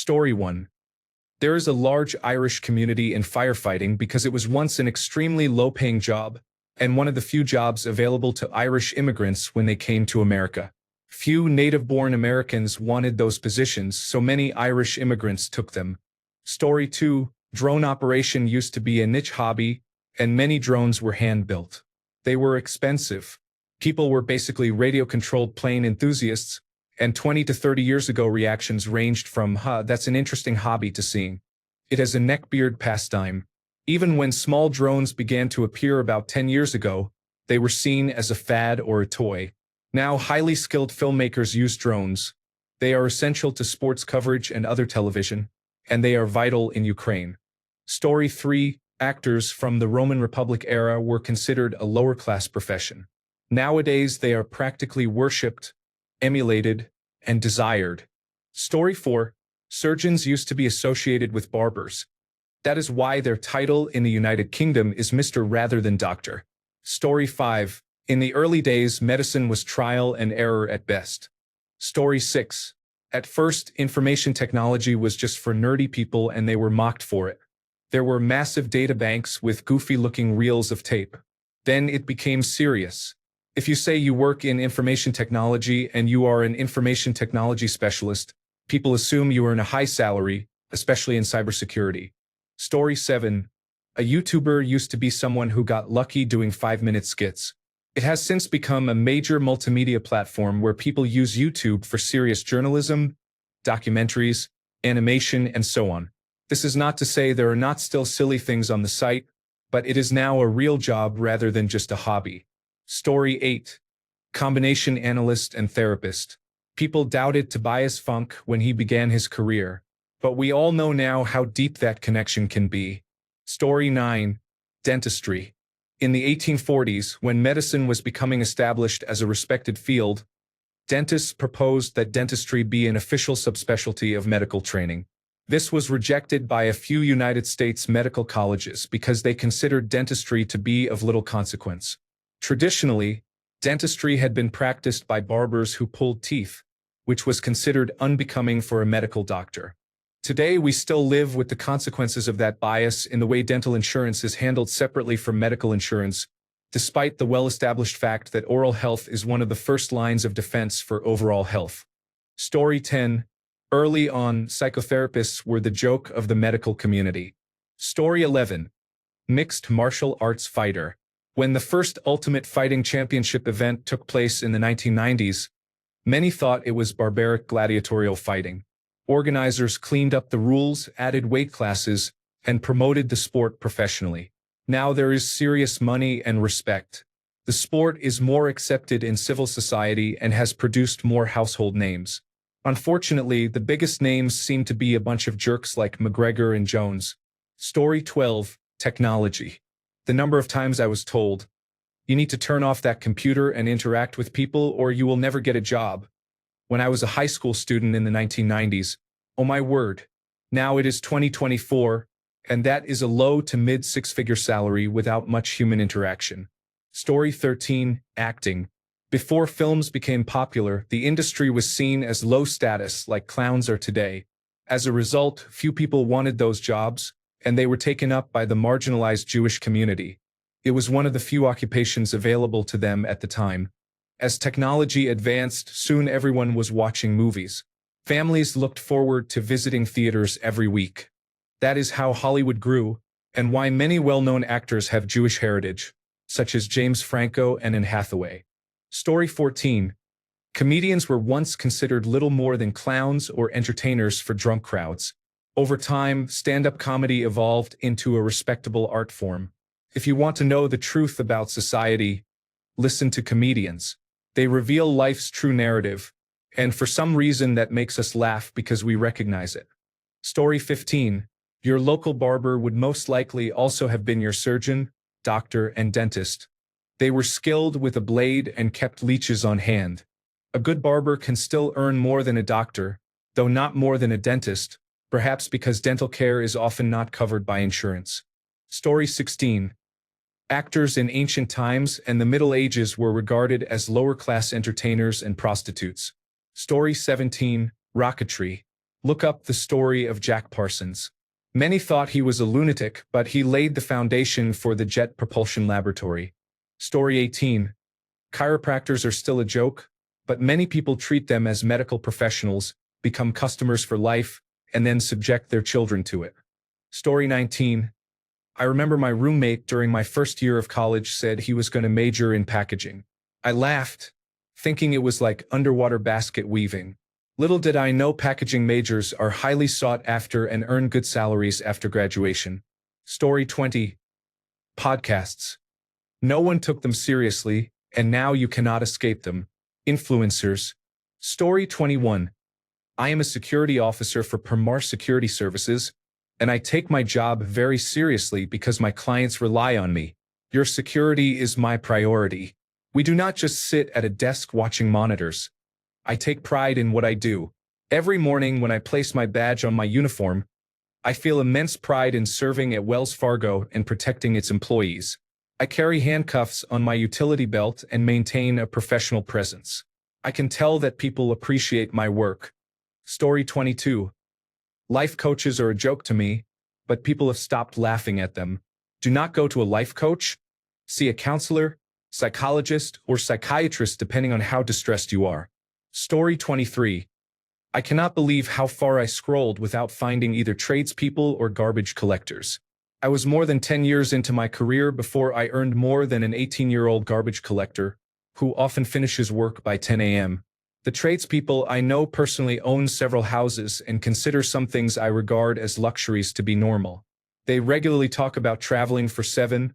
Story 1. There is a large Irish community in firefighting because it was once an extremely low-paying job, and one of the few jobs available to Irish immigrants when they came to America. Few native-born Americans wanted those positions, so many Irish immigrants took them. Story 2. Drone operation used to be a niche hobby, and many drones were hand-built. They were expensive. People were basically radio-controlled plane enthusiasts, and 20 to 30 years ago reactions ranged from, that's an interesting hobby, to seeing it as a neckbeard pastime. Even when small drones began to appear about 10 years ago, they were seen as a fad or a toy. Now highly skilled filmmakers use drones. They are essential to sports coverage and other television, and they are vital in Ukraine. Story 3. Actors from the Roman Republic era were considered a lower-class profession. Nowadays they are practically worshipped, emulated, and desired. Story 4. Surgeons used to be associated with barbers. That is why their title in the United Kingdom is Mr. rather than Doctor. Story 5. In the early days, medicine was trial and error at best. Story 6. At first, information technology was just for nerdy people and they were mocked for it. There were massive data banks with goofy-looking reels of tape. Then it became serious. If you say you work in information technology and you are an information technology specialist, people assume you earn a high salary, especially in cybersecurity. Story 7. A YouTuber used to be someone who got lucky doing 5-minute skits. It has since become a major multimedia platform where people use YouTube for serious journalism, documentaries, animation, and so on. This is not to say there are not still silly things on the site, but it is now a real job rather than just a hobby. Story 8. Combination analyst and therapist. People doubted Tobias Funk when he began his career, but we all know now how deep that connection can be. Story 9. Dentistry. In the 1840s, when medicine was becoming established as a respected field, dentists proposed that dentistry be an official subspecialty of medical training. This was rejected by a few United States medical colleges because they considered dentistry to be of little consequence. Traditionally, dentistry had been practiced by barbers who pulled teeth, which was considered unbecoming for a medical doctor. Today, we still live with the consequences of that bias in the way dental insurance is handled separately from medical insurance, despite the well-established fact that oral health is one of the first lines of defense for overall health. Story 10. Early on, psychotherapists were the joke of the medical community. Story 11. Mixed martial arts fighter. When the first Ultimate Fighting Championship event took place in the 1990s, many thought it was barbaric gladiatorial fighting. Organizers cleaned up the rules, added weight classes, and promoted the sport professionally. Now there is serious money and respect. The sport is more accepted in civil society and has produced more household names. Unfortunately, the biggest names seem to be a bunch of jerks like McGregor and Jones. Story 12. Technology. The number of times I was told, you need to turn off that computer and interact with people or you will never get a job. When I was a high school student in the 1990s, oh my word. Now it is 2024, and that is a low to mid six-figure salary without much human interaction. Story 13. Acting. Before films became popular, the industry was seen as low status like clowns are today. As a result, few people wanted those jobs, and they were taken up by the marginalized Jewish community. It was one of the few occupations available to them at the time. As technology advanced, soon everyone was watching movies. Families looked forward to visiting theaters every week. That is how Hollywood grew, and why many well-known actors have Jewish heritage, such as James Franco and Anne Hathaway. Story 14. Comedians were once considered little more than clowns or entertainers for drunk crowds. Over time, stand-up comedy evolved into a respectable art form. If you want to know the truth about society, listen to comedians. They reveal life's true narrative, and for some reason that makes us laugh because we recognize it. Story 15. Your local barber would most likely also have been your surgeon, doctor, and dentist. They were skilled with a blade and kept leeches on hand. A good barber can still earn more than a doctor, though not more than a dentist, perhaps because dental care is often not covered by insurance. Story 16. Actors in ancient times and the Middle Ages were regarded as lower-class entertainers and prostitutes. Story 17. Rocketry. Look up the story of Jack Parsons. Many thought he was a lunatic, but he laid the foundation for the Jet Propulsion Laboratory. Story 18. Chiropractors are still a joke, but many people treat them as medical professionals, become customers for life, and then subject their children to it. Story 19. I remember my roommate during my first year of college said he was going to major in packaging. I laughed, thinking it was like underwater basket weaving. Little did I know packaging majors are highly sought after and earn good salaries after graduation. Story 20. Podcasts. No one took them seriously, and now you cannot escape them. Influencers. Story 21. I am a security officer for Permar Security Services, and I take my job very seriously because my clients rely on me. Your security is my priority. We do not just sit at a desk watching monitors. I take pride in what I do. Every morning when I place my badge on my uniform, I feel immense pride in serving at Wells Fargo and protecting its employees. I carry handcuffs on my utility belt and maintain a professional presence. I can tell that people appreciate my work. Story 22. Life coaches are a joke to me, but people have stopped laughing at them. Do not go to a life coach. See a counselor, psychologist, or psychiatrist depending on how distressed you are. Story 23. I cannot believe how far I scrolled without finding either tradespeople or garbage collectors. I was more than 10 years into my career before I earned more than an 18-year-old garbage collector, who often finishes work by 10 a.m. The tradespeople I know personally own several houses and consider some things I regard as luxuries to be normal. They regularly talk about traveling for 7-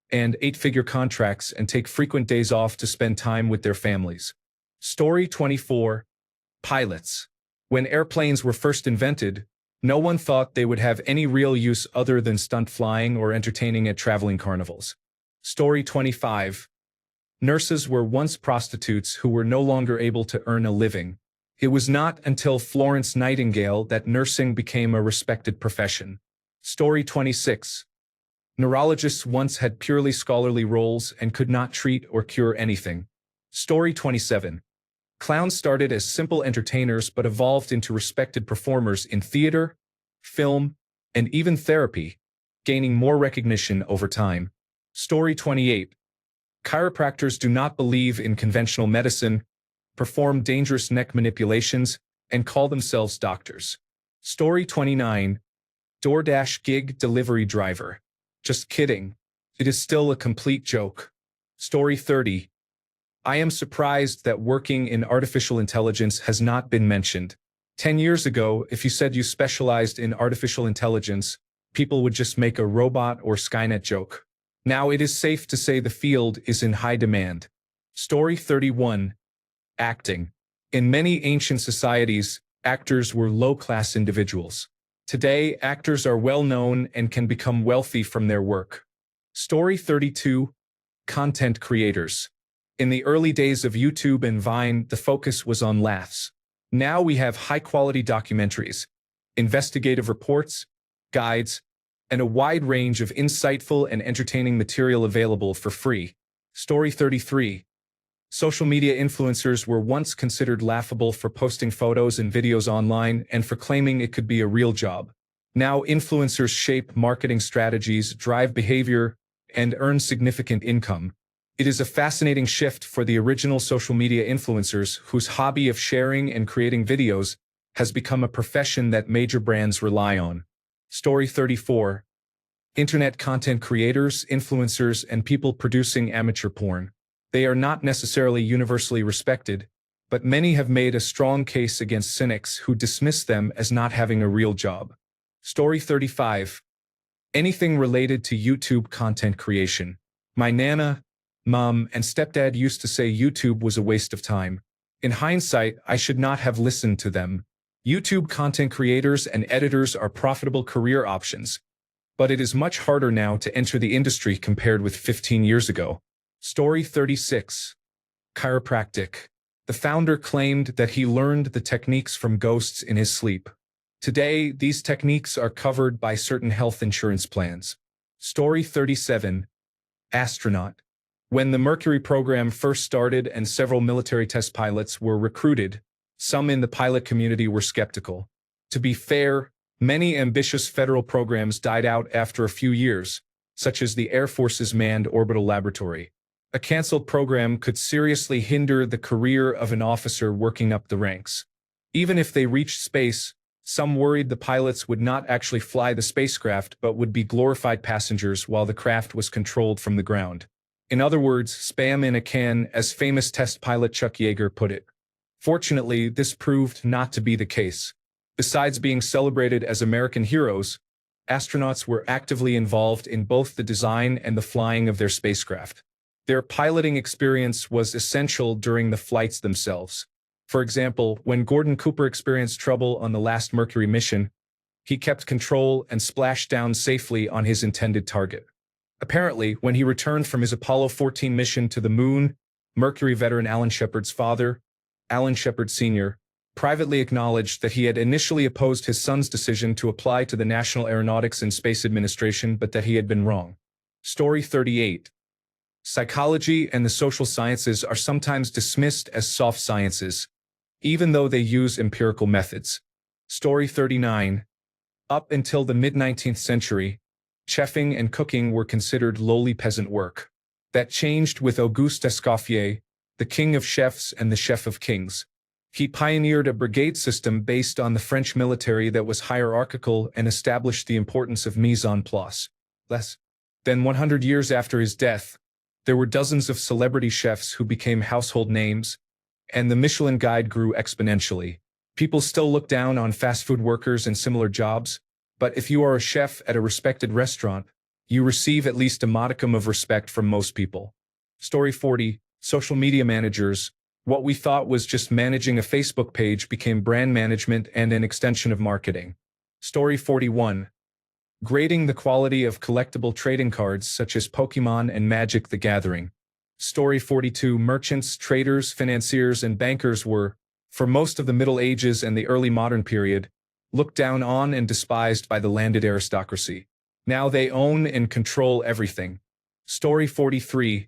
and 8-figure contracts and take frequent days off to spend time with their families. Story 24. Pilots. When airplanes were first invented, no one thought they would have any real use other than stunt flying or entertaining at traveling carnivals. Story 25. Nurses were once prostitutes who were no longer able to earn a living. It was not until Florence Nightingale that nursing became a respected profession. Story 26. Neurologists once had purely scholarly roles and could not treat or cure anything. Story 27. Clowns started as simple entertainers but evolved into respected performers in theater, film, and even therapy, gaining more recognition over time. Story 28. Chiropractors do not believe in conventional medicine, perform dangerous neck manipulations, and call themselves doctors. Story 29. DoorDash gig delivery driver. Just kidding. It is still a complete joke. Story 30. I am surprised that working in artificial intelligence has not been mentioned. 10 years ago, if you said you specialized in artificial intelligence, people would just make a robot or Skynet joke. Now it is safe to say the field is in high demand. Story 31. Acting. In many ancient societies, actors were low-class individuals. Today, actors are well-known and can become wealthy from their work. Story 32. Content creators. In the early days of YouTube and Vine, the focus was on laughs. Now we have high-quality documentaries, investigative reports, guides, and a wide range of insightful and entertaining material available for free. Story 33. Social media influencers were once considered laughable for posting photos and videos online and for claiming it could be a real job. Now influencers shape marketing strategies, drive behavior, and earn significant income. It is a fascinating shift for the original social media influencers whose hobby of sharing and creating videos has become a profession that major brands rely on. Story 34. Internet content creators, influencers, and people producing amateur porn. They are not necessarily universally respected, but many have made a strong case against cynics who dismiss them as not having a real job. Story 35. Anything related to YouTube content creation. My Nana, Mom, and stepdad used to say YouTube was a waste of time. In hindsight, I should not have listened to them. YouTube content creators and editors are profitable career options, but it is much harder now to enter the industry compared with 15 years ago. Story 36. Chiropractic. The founder claimed that he learned the techniques from ghosts in his sleep. Today, these techniques are covered by certain health insurance plans. Story 37. Astronaut. When the Mercury program first started and several military test pilots were recruited, some in the pilot community were skeptical. To be fair, many ambitious federal programs died out after a few years, such as the Air Force's Manned Orbital Laboratory. A canceled program could seriously hinder the career of an officer working up the ranks. Even if they reached space, some worried the pilots would not actually fly the spacecraft but would be glorified passengers while the craft was controlled from the ground. In other words, spam in a can, as famous test pilot Chuck Yeager put it. Fortunately, this proved not to be the case. Besides being celebrated as American heroes, astronauts were actively involved in both the design and the flying of their spacecraft. Their piloting experience was essential during the flights themselves. For example, when Gordon Cooper experienced trouble on the last Mercury mission, he kept control and splashed down safely on his intended target. Apparently, when he returned from his Apollo 14 mission to the Moon, Mercury veteran Alan Shepard's father, Alan Shepard Sr., privately acknowledged that he had initially opposed his son's decision to apply to the National Aeronautics and Space Administration, but that he had been wrong. Story 38. Psychology and the social sciences are sometimes dismissed as soft sciences, even though they use empirical methods. Story 39. Up until the mid-19th century, chefing and cooking were considered lowly peasant work. That changed with Auguste Escoffier, the king of chefs and the chef of kings. He pioneered a brigade system based on the French military that was hierarchical and established the importance of mise en place. Less than 100 years after his death, there were dozens of celebrity chefs who became household names, and the Michelin Guide grew exponentially. People still look down on fast food workers and similar jobs, but if you are a chef at a respected restaurant, you receive at least a modicum of respect from most people. Story 40. Social media managers. What we thought was just managing a Facebook page became brand management and an extension of marketing. Story 41. Grading the quality of collectible trading cards such as Pokemon and Magic the Gathering. Story 42. Merchants, traders, financiers, and bankers were, for most of the Middle Ages and the early modern period, looked down on and despised by the landed aristocracy. Now they own and control everything. Story 43.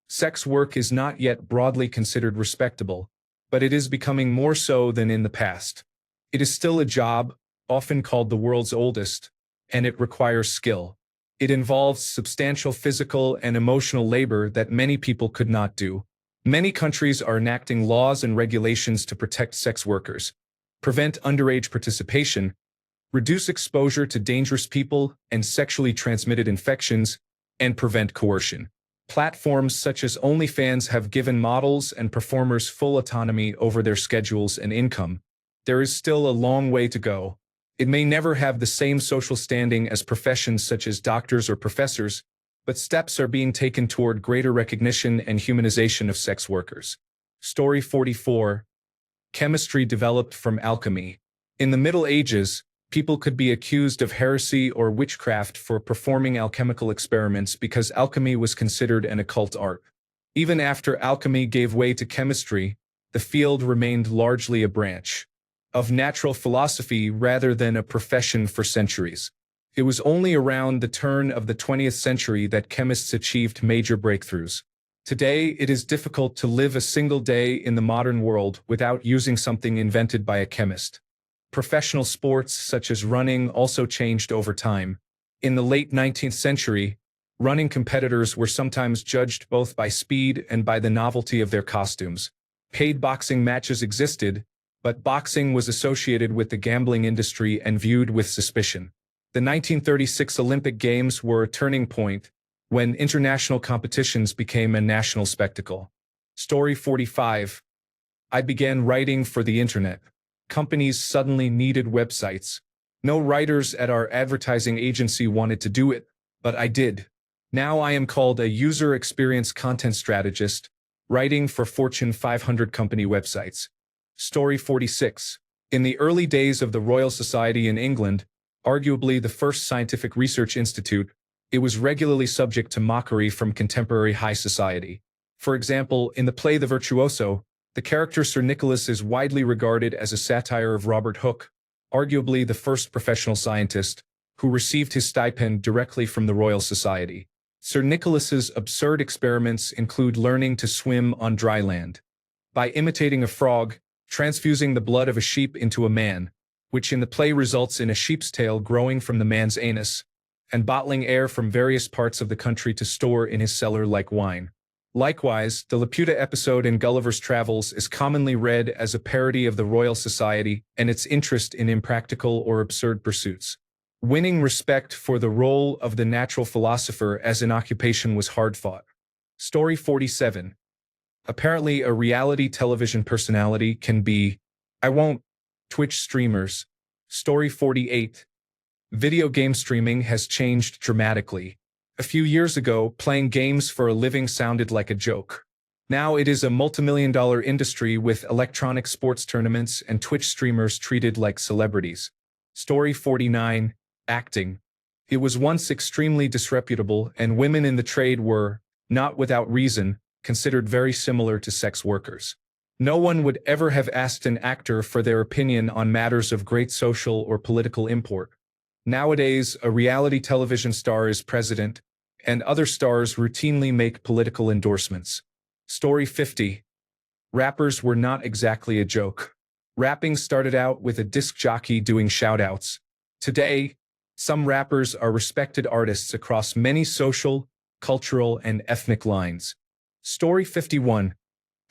Sex work is not yet broadly considered respectable, but it is becoming more so than in the past. It is still a job, often called the world's oldest, and it requires skill. It involves substantial physical and emotional labor that many people could not do. Many countries are enacting laws and regulations to protect sex workers, prevent underage participation, reduce exposure to dangerous people and sexually transmitted infections, and prevent coercion. Platforms such as OnlyFans have given models and performers full autonomy over their schedules and income. There is still a long way to go. It may never have the same social standing as professions such as doctors or professors, but steps are being taken toward greater recognition and humanization of sex workers. Story 44. Chemistry developed from alchemy. In the Middle Ages, people could be accused of heresy or witchcraft for performing alchemical experiments because alchemy was considered an occult art. Even after alchemy gave way to chemistry, the field remained largely a branch of natural philosophy rather than a profession for centuries. It was only around the turn of the 20th century that chemists achieved major breakthroughs. Today, it is difficult to live a single day in the modern world without using something invented by a chemist. Professional sports such as running also changed over time. In the late 19th century, running competitors were sometimes judged both by speed and by the novelty of their costumes. Paid boxing matches existed, but boxing was associated with the gambling industry and viewed with suspicion. The 1936 Olympic Games were a turning point when international competitions became a national spectacle. Story 45. I began writing for the internet. Companies suddenly needed websites. No writers at our advertising agency wanted to do it, but I did. Now I am called a user experience content strategist, writing for Fortune 500 company websites. Story 46. In the early days of the Royal Society in England, arguably the first scientific research institute, it was regularly subject to mockery from contemporary high society. For example, in the play The Virtuoso, the character Sir Nicholas is widely regarded as a satire of Robert Hooke, arguably the first professional scientist, who received his stipend directly from the Royal Society. Sir Nicholas's absurd experiments include learning to swim on dry land by imitating a frog, transfusing the blood of a sheep into a man, which in the play results in a sheep's tail growing from the man's anus, and bottling air from various parts of the country to store in his cellar like wine. Likewise, the Laputa episode in Gulliver's Travels is commonly read as a parody of the Royal Society and its interest in impractical or absurd pursuits. Winning respect for the role of the natural philosopher as an occupation was hard-fought. Story 47. Apparently, a reality television personality can be, Twitch streamers. Story 48. Video game streaming has changed dramatically. A few years ago, playing games for a living sounded like a joke. Now it is a multimillion-dollar industry with electronic sports tournaments and Twitch streamers treated like celebrities. Story 49. Acting. It was once extremely disreputable, and women in the trade were, not without reason, considered very similar to sex workers. No one would ever have asked an actor for their opinion on matters of great social or political import. Nowadays, a reality television star is president, and other stars routinely make political endorsements. Story 50. Rappers were not exactly a joke. Rapping started out with a disc jockey doing shoutouts. Today, some rappers are respected artists across many social, cultural, and ethnic lines. Story 51.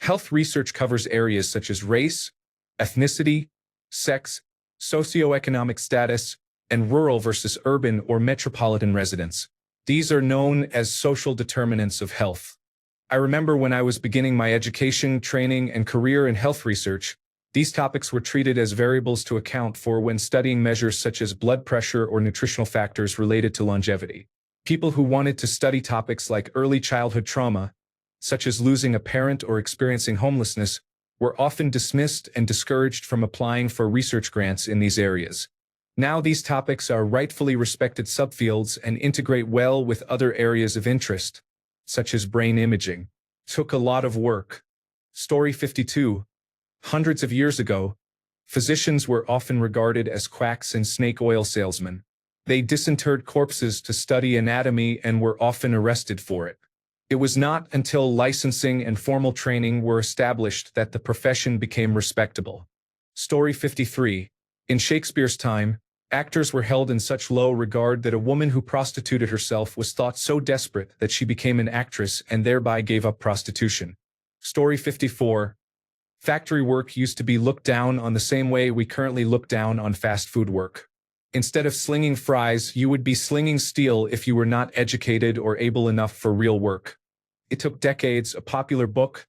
Health research covers areas such as race, ethnicity, sex, socioeconomic status, and rural versus urban or metropolitan residents. These are known as social determinants of health. I remember when I was beginning my education, training, and career in health research, these topics were treated as variables to account for when studying measures such as blood pressure or nutritional factors related to longevity. People who wanted to study topics like early childhood trauma, such as losing a parent or experiencing homelessness, were often dismissed and discouraged from applying for research grants in these areas. Now these topics are rightfully respected subfields and integrate well with other areas of interest, such as brain imaging. Took a lot of work. Story 52. Hundreds of years ago, physicians were often regarded as quacks and snake oil salesmen. They disinterred corpses to study anatomy and were often arrested for it. It was not until licensing and formal training were established that the profession became respectable. Story 53. In Shakespeare's time, actors were held in such low regard that a woman who prostituted herself was thought so desperate that she became an actress and thereby gave up prostitution. Story 54. Factory work used to be looked down on the same way we currently look down on fast food work. Instead of slinging fries, you would be slinging steel if you were not educated or able enough for real work. It took decades, a popular book,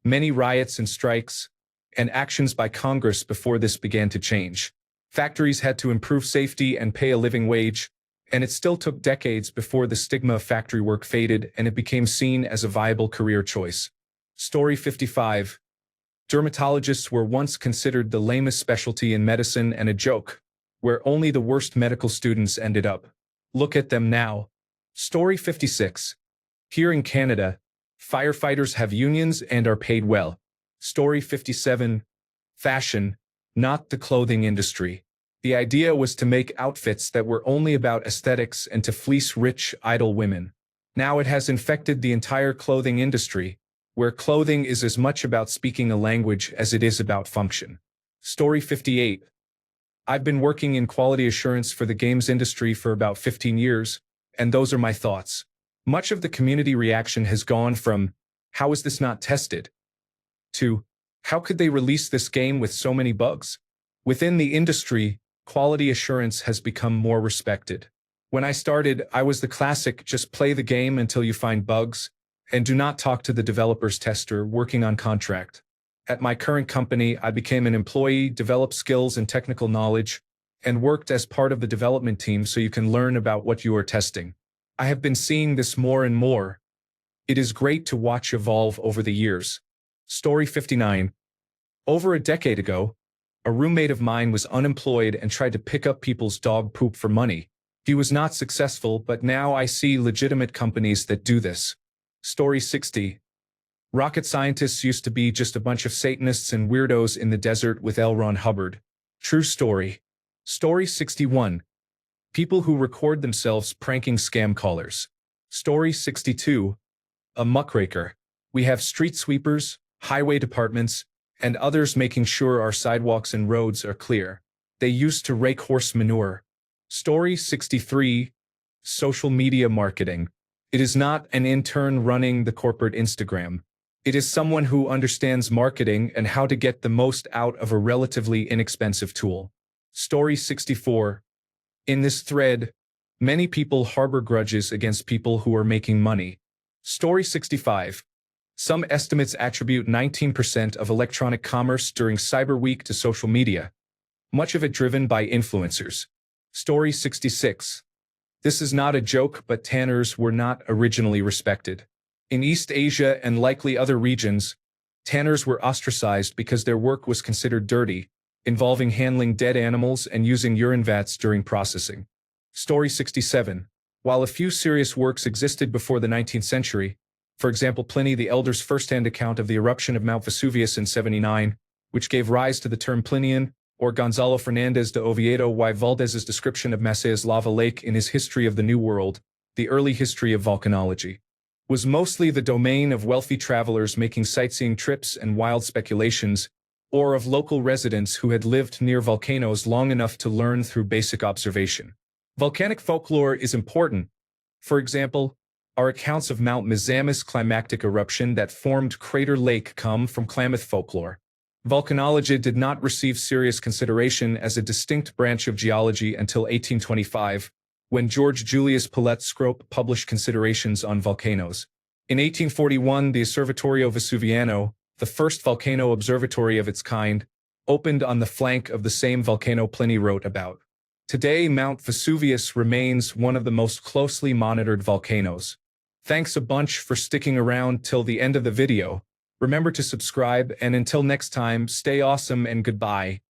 many riots and strikes, and actions by Congress before this began to change. Factories had to improve safety and pay a living wage, and it still took decades before the stigma of factory work faded and it became seen as a viable career choice. Story 55. Dermatologists were once considered the lamest specialty in medicine and a joke, where only the worst medical students ended up. Look at them now. Story 56. Here in Canada, firefighters have unions and are paid well. Story 57. Fashion, not the clothing industry. The idea was to make outfits that were only about aesthetics and to fleece rich, idle women. Now it has infected the entire clothing industry, where clothing is as much about speaking a language as it is about function. Story 58. I've been working in quality assurance for the games industry for about 15 years, and those are my thoughts. Much of the community reaction has gone from, "How is this not tested?" to, "How could they release this game with so many bugs?" Within the industry, quality assurance has become more respected. When I started, I was the classic just play the game until you find bugs, and do not talk to the developer's tester working on contract. At my current company, I became an employee, developed skills and technical knowledge, and worked as part of the development team so you can learn about what you are testing. I have been seeing this more and more. It is great to watch evolve over the years. Story 59. Over a decade ago, a roommate of mine was unemployed and tried to pick up people's dog poop for money. He was not successful, but now I see legitimate companies that do this. Story 60. Rocket scientists used to be just a bunch of Satanists and weirdos in the desert with L. Ron Hubbard. True story. Story 61. People who record themselves pranking scam callers. Story 62. A muckraker. We have street sweepers, highway departments, and others making sure our sidewalks and roads are clear. they used to rake horse manure. Story 63. Social media marketing. It is not an intern running the corporate Instagram. It is someone who understands marketing and how to get the most out of a relatively inexpensive tool. Story 64. In this thread, many people harbor grudges against people who are making money. Story 65. Some estimates attribute 19% of electronic commerce during Cyber Week to social media, much of it driven by influencers. Story 66. This is not a joke, but tanners were not originally respected. In East Asia and likely other regions, tanners were ostracized because their work was considered dirty, involving handling dead animals and using urine vats during processing. Story 67. While a few serious works existed before the 19th century, for example Pliny the Elder's first-hand account of the eruption of Mount Vesuvius in 79, which gave rise to the term Plinian, or Gonzalo Fernández de Oviedo y Valdez's description of Macea's lava lake in his History of the New World, the early history of volcanology, was mostly the domain of wealthy travelers making sightseeing trips and wild speculations, or of local residents who had lived near volcanoes long enough to learn through basic observation. Volcanic folklore is important. For example, our accounts of Mount Mizamis' climactic eruption that formed Crater Lake come from Klamath folklore. Volcanology did not receive serious consideration as a distinct branch of geology until 1825, when George Julius Pillet Scrope published Considerations on Volcanoes. In 1841, the Osservatorio Vesuviano, the first volcano observatory of its kind, opened on the flank of the same volcano Pliny wrote about. Today, Mount Vesuvius remains one of the most closely monitored volcanoes. Thanks a bunch for sticking around till the end of the video. Remember to subscribe, and until next time, stay awesome and goodbye.